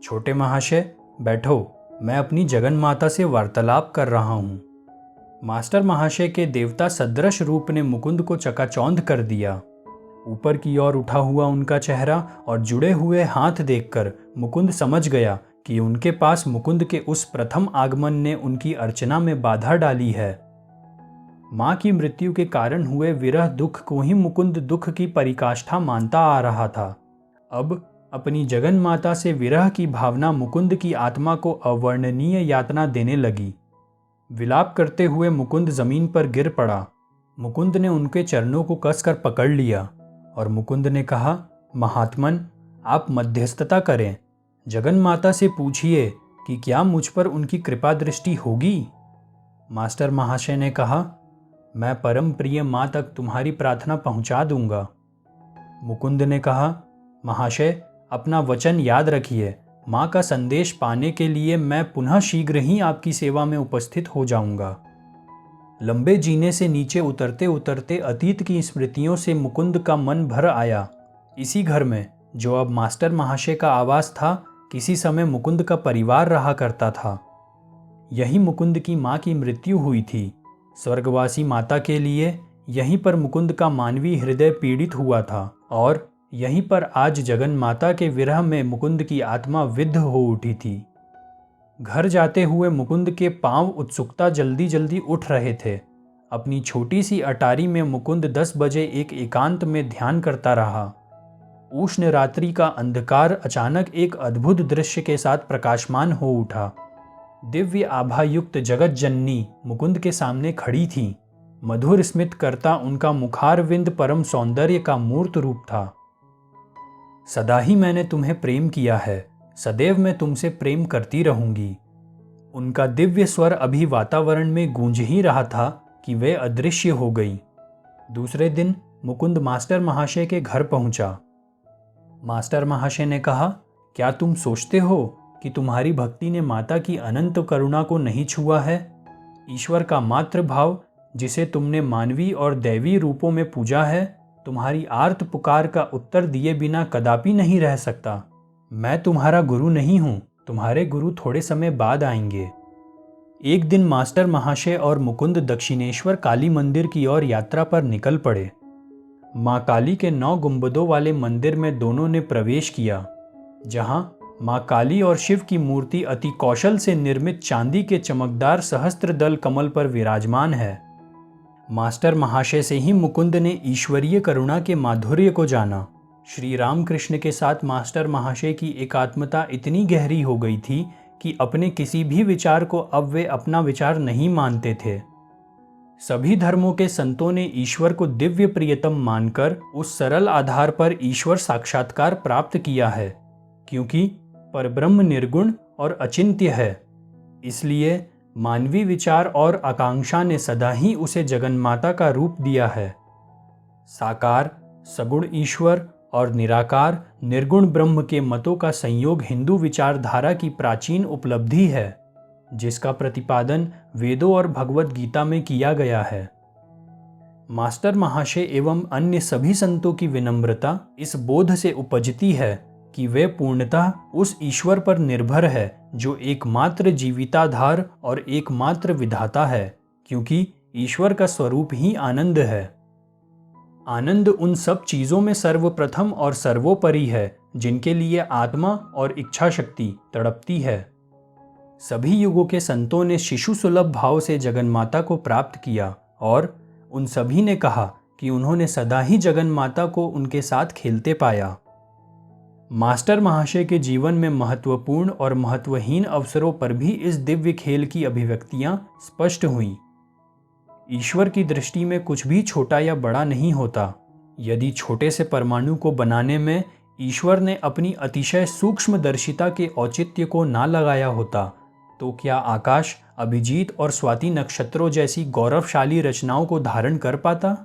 छोटे महाशय बैठो, मैं अपनी जगन माता से वार्तालाप कर रहा हूँ। मास्टर महाशय के देवता सदृश रूप ने मुकुंद को चकाचौंध कर दिया। ऊपर की ओर उठा हुआ उनका चेहरा और जुड़े हुए हाथ देखकर मुकुंद समझ गया कि उनके पास मुकुंद के उस प्रथम आगमन ने उनकी अर्चना में बाधा डाली है। माँ की मृत्यु के कारण हुए विरह दुख को ही मुकुंद दुख की पराकाष्ठा मानता आ रहा था। अब अपनी जगन माता से विरह की भावना मुकुंद की आत्मा को अवर्णनीय यातना देने लगी। विलाप करते हुए मुकुंद जमीन पर गिर पड़ा। मुकुंद ने उनके चरणों को कसकर पकड़ लिया और मुकुंद ने कहा, महात्मन, आप मध्यस्थता करें। जगन माता से पूछिए कि क्या मुझ पर उनकी कृपा दृष्टि होगी। मास्टर महाशय ने कहा, मैं परम प्रिय माँ तक तुम्हारी प्रार्थना पहुंचा दूंगा। मुकुंद ने कहा, महाशय, अपना वचन याद रखिए। माँ का संदेश पाने के लिए मैं पुनः शीघ्र ही आपकी सेवा में उपस्थित हो जाऊंगा। लंबे जीने से नीचे उतरते उतरते अतीत की स्मृतियों से मुकुंद का मन भर आया। इसी घर में, जो अब मास्टर महाशय का आवास था, किसी समय मुकुंद का परिवार रहा करता था। यही मुकुंद की माँ की मृत्यु हुई थी। स्वर्गवासी माता के लिए यहीं पर मुकुंद का मानवीय हृदय पीड़ित हुआ था और यहीं पर आज जगन माता के विरह में मुकुंद की आत्मा विद्ध हो उठी थी। घर जाते हुए मुकुंद के पांव उत्सुकता जल्दी जल्दी उठ रहे थे। अपनी छोटी सी अटारी में मुकुंद 10 बजे एक एकांत में ध्यान करता रहा। उष्ण रात्रि का अंधकार अचानक एक अद्भुत दृश्य के साथ प्रकाशमान हो उठा। दिव्य आभायुक्त जगत जननी मुकुंद के सामने खड़ी थी। मधुर स्मित करता उनका मुखारविंद परम सौंदर्य का मूर्त रूप था। सदा ही मैंने तुम्हें प्रेम किया है, सदैव मैं तुमसे प्रेम करती रहूंगी। उनका दिव्य स्वर अभी वातावरण में गूंज ही रहा था कि वे अदृश्य हो गई। दूसरे दिन मुकुंद मास्टर महाशय के घर पहुंचा। मास्टर महाशय ने कहा, क्या तुम सोचते हो कि तुम्हारी भक्ति ने माता की अनंत करुणा को नहीं छुआ है? ईश्वर का मातृ भाव, जिसे तुमने मानवीय और दैवी रूपों में पूजा है, तुम्हारी आर्त पुकार का उत्तर दिए बिना कदापि नहीं रह सकता। मैं तुम्हारा गुरु नहीं हूँ, तुम्हारे गुरु थोड़े समय बाद आएंगे। एक दिन मास्टर महाशय और मुकुंद दक्षिणेश्वर काली मंदिर की ओर यात्रा पर निकल पड़े। माँ काली के 9 गुंबदों वाले मंदिर में दोनों ने प्रवेश किया, जहाँ माँ काली और शिव की मूर्ति अति कौशल से निर्मित चांदी के चमकदार सहस्त्र दल कमल पर विराजमान है। मास्टर महाशय से ही मुकुंद ने ईश्वरीय करुणा के माधुर्य को जाना। श्री रामकृष्ण के साथ मास्टर महाशय की एकात्मता इतनी गहरी हो गई थी कि अपने किसी भी विचार को अब वे अपना विचार नहीं मानते थे। सभी धर्मों के संतों ने ईश्वर को दिव्य प्रियतम मानकर उस सरल आधार पर ईश्वर साक्षात्कार प्राप्त किया है, क्योंकि परब्रह्म निर्गुण और अचिंत्य है। इसलिए मानवीय विचार और आकांक्षा ने सदा ही उसे जगन्माता का रूप दिया है। साकार, सगुण ईश्वर और निराकार निर्गुण ब्रह्म के मतों का संयोग हिंदू विचारधारा की प्राचीन उपलब्धि है, जिसका प्रतिपादन वेदों और भगवत गीता में किया गया है। मास्टर महाशय एवं अन्य सभी संतों की विनम्रता इस बोध से उपजती है कि वे पूर्णतः उस ईश्वर पर निर्भर है जो एकमात्र जीविताधार और एकमात्र विधाता है, क्योंकि ईश्वर का स्वरूप ही आनंद है। आनंद उन सब चीज़ों में सर्वप्रथम और सर्वोपरि है जिनके लिए आत्मा और इच्छा शक्ति तड़पती है। सभी युगों के संतों ने शिशु सुलभ भाव से जगन्माता को प्राप्त किया और उन सभी ने कहा कि उन्होंने सदा ही जगन्माता को उनके साथ खेलते पाया। मास्टर महाशय के जीवन में महत्वपूर्ण और महत्वहीन अवसरों पर भी इस दिव्य खेल की अभिव्यक्तियां स्पष्ट हुईं। ईश्वर की दृष्टि में कुछ भी छोटा या बड़ा नहीं होता। यदि छोटे से परमाणु को बनाने में ईश्वर ने अपनी अतिशय सूक्ष्मदर्शिता के औचित्य को ना लगाया होता, तो क्या आकाश, अभिजीत और स्वाति नक्षत्रों जैसी गौरवशाली रचनाओं को धारण कर पाता?